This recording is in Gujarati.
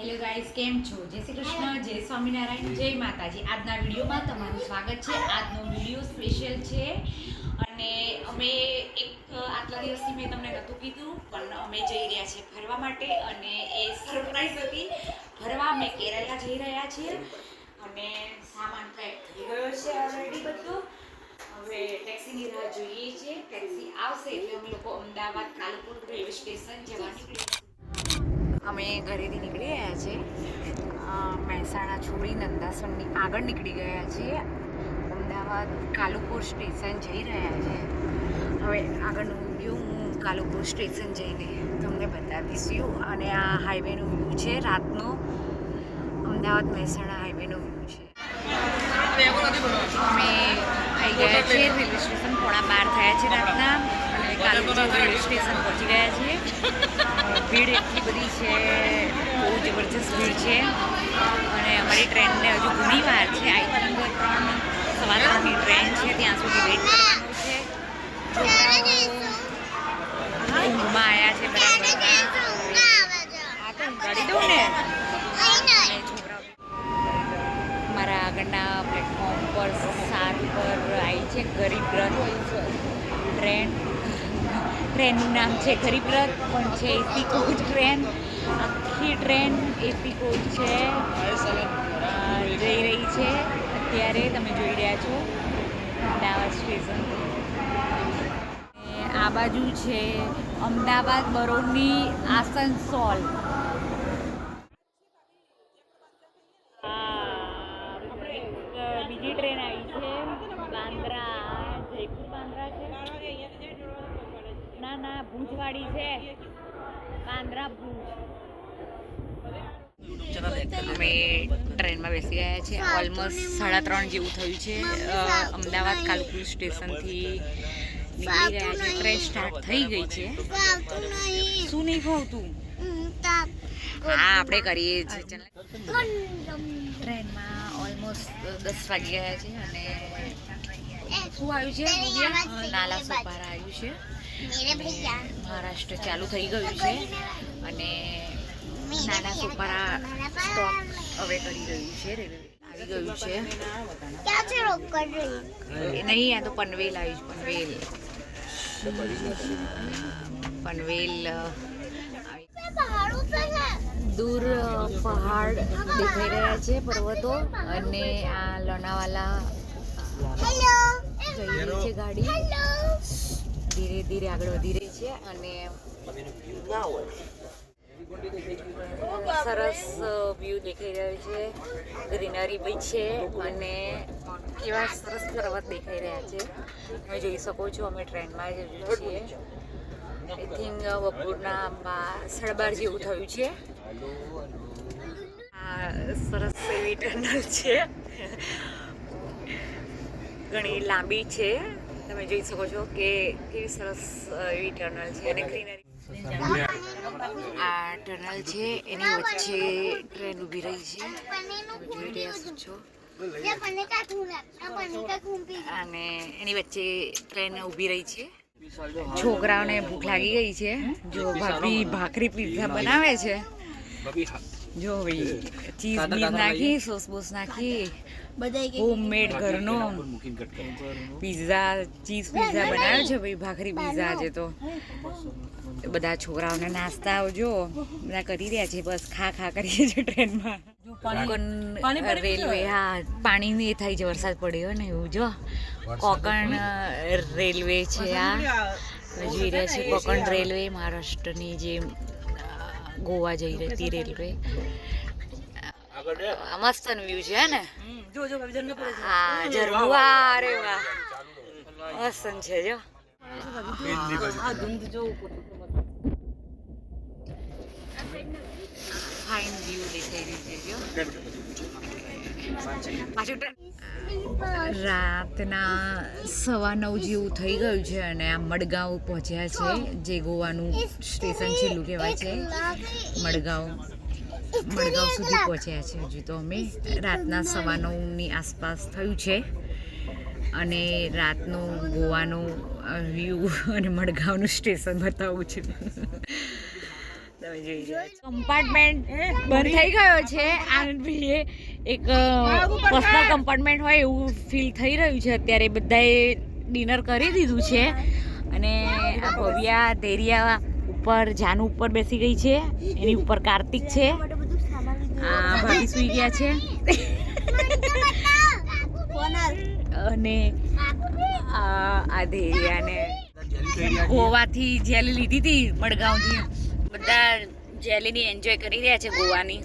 હેલો ગાઈસ, કેમ છો? જય શ્રી કૃષ્ણ, જય સ્વામિનારાયણ, જય માતાજી. આજના વિડીયોમાં તમારું સ્વાગત છે. આજનો વિડીયો સ્પેશિયલ છે અને અમે આટલા દિવસથી મેં તમને નહોતું કીધું, પણ અમે જઈ રહ્યા છીએ ફરવા માટે અને એ સરપ્રાઈઝ હતી. ફરવા અમે કેરલા જઈ રહ્યા છીએ અને સામાન પેક થઈ ગયો છે ઓલરેડી બધો. હવે ટેક્સીની રાહ જોઈએ છીએ. ટેક્સી આવશે એટલે અમે લોકો અમદાવાદ કાલુપુર રેલવે સ્ટેશન જવા નીકળીએ. અમે ઘરેથી નીકળી ગયા છીએ. મહેસાણા છોડી નંદાસણની આગળ નીકળી ગયા છીએ. અમદાવાદ કાલુપુર સ્ટેશન જઈ રહ્યા છે. હવે આગળનો વિડીયો હું કાલુપુર સ્ટેશન જઈને તમને બતાવીશું. અને આ હાઈવેનો વ્યૂ છે રાતનો. અમદાવાદ મહેસાણા હાઈવેનો વ્યૂ છે. અમે આવી ગયા છીએ રેલવે સ્ટેશન. 12:30 થયા છે રાતના અને કાલુપુર રેલવે સ્ટેશન પહોંચી ગયા છીએ. ભીડ એટલી બધી છે, બહુ જબરજસ્ત ભીડ છે અને અમારી ટ્રેનને હજુ ઘણી વાર છે. આઈ થિંક 3:15ની ટ્રેન છે, ત્યાં સુધી વેઇટ કરવાનું છે. છોકરાઓ ઊંઘમાં આવ્યા છે બરાબર. હા તો ગાડી દઉં ને. છોકરાઓ મારા આગળના પ્લેટફોર્મ પર 7 પર આવી છે ગરીબ રથ ટ્રેન. ટ્રેનનું નામ છે ગરીબ રથ, પણ છે એસી કોચ ટ્રેન. આખી ટ્રેન એસી કોચ છે, જઈ રહી છે. અત્યારે તમે જોઈ રહ્યા છો અમદાવાદ સ્ટેશન. આ બાજુ છે અમદાવાદ બરોડની આસનસોલ. બીજી ટ્રેન આવી છે બાંદ્રા, જયપુર બાંદ્રા છે. ના ભુજવાડી છે, બાંદ્રા ભુજ. અમે ટ્રેનમાં બેસી ગયા છે. ઓલમોસ્ટ 3:30 જેવું થયું છે. અમદાવાદ કાલુપુર સ્ટેશનથી નીકળી ગયા છે. ટ્રેન સ્ટાર્ટ થઈ ગઈ છે. શું નહીં ફાવતું? હા, આપણે કરીએ છીએ. ટ્રેનમાં ઓલમોસ્ટ 10 વાગી ગયા છે અને શું આવ્યું છે? નાલા સોપારા આવ્યું છે. મહારાષ્ટ્ર ચાલુ થઈ ગયું છે અને નાના સોપારા સ્ટોપ હવે કરી રહ્યું છે. રેલવે આવી ગયું છે. નહીં, આ તો પનવેલ આવ્યું છે. પનવેલ દૂર પહાડ દેખાઈ રહ્યા છે, પર્વતો. અને આ લોનાવાલા જઈ રહી છે ગાડી. ધીરે ધીરે આગળ વધી રહી છે અને સરસ વ્યૂ દેખાઈ રહ્યો છે. ગ્રીનરી બી છે અને કેવા સરસ પર્વત દેખાઈ રહ્યા છે. તમે જોઈ શકો છો. અમે ટ્રેનમાં જ છીએ. આઈ થિંક બપોરના 12:30 જેવું થયું છે. આ સરસ એવી ટનલ છે, ઘણી લાંબી છે. તમે જોઈ શકો છો કે કેવી સરસ એવી ટનલ છે અને ગ્રીનરી. આ ટનલ છે, એની વચ્ચે ટ્રેન ઊભી રહી છે. તમે જોઈ રહ્યા છો. અને એની વચ્ચે ટ્રેન ઊભી રહી છે. છોકરાઓને ભૂખ લાગી ગઈ છે. જો ભાભી ભાખરી પીઝા બનાવે છે. જો ભાઈ ચીઝ બીઝ નાખી, સોસ બોસ નાખી, હોમમેડ ઘરનો પીઝા, ચીઝ પીઝા બનાવ્યો છે ભાઈ. ભાખરી પીઝા આજે તો બધા છોકરાઓને નાસ્તા જો બધા કરી રહ્યા છે. બસ ખા કરીએ છીએ ટ્રેનમાં. કોકણ રેલવે, હા પાણીની એ થાય છે, વરસાદ પડ્યો ને એવું. જો કોકણ રેલવે છે. આ જોઈ રહ્યા છે કોકણ રેલવે, મહારાષ્ટ્રની જે ગોવા જઈ રહી રેલવે. મસ્ત વ્યૂ છે ને. હા ઝરમું. અરે વાહ, મસ્ત છે. જો ફાઇન વ્યૂ દેખાઈ રહી છે. રાતના 9:15 જેવું થઈ ગયું છે અને આ મડગાંવ પહોંચ્યા છે, જે ગોવાનું સ્ટેશન છેલ્લું કહેવાય છે. મડગાંવ સુધી પહોંચ્યા છે. હજુ તો અમે રાતના 9:15ની આસપાસ થયું છે અને રાતનું ગોવાનું વ્યૂ અને મડગાંવનું સ્ટેશન બતાવું છું. કમ્પાર્ટમેન્ટ બંધ થઈ ગયો છે. આનંદભાઈએ એક પર્સનલ કમ્પાર્ટમેન્ટ હોય એવું ફીલ થઈ રહ્યું છે. અત્યારે બધાએ ડિનર કરી દીધું છે અને આ ભવ્યા ધૈર્યા ઉપર જાનુ ઉપર બેસી ગઈ છે. એની ઉપર કાર્તિક છે. આ ભાભી સુઈ ગયા છે અને આ ધૈર્યાને ગોવાથી જેલી લીધી હતી મડગાંવથી. બધા જેલીની એન્જોય કરી રહ્યા છે ગોવાની.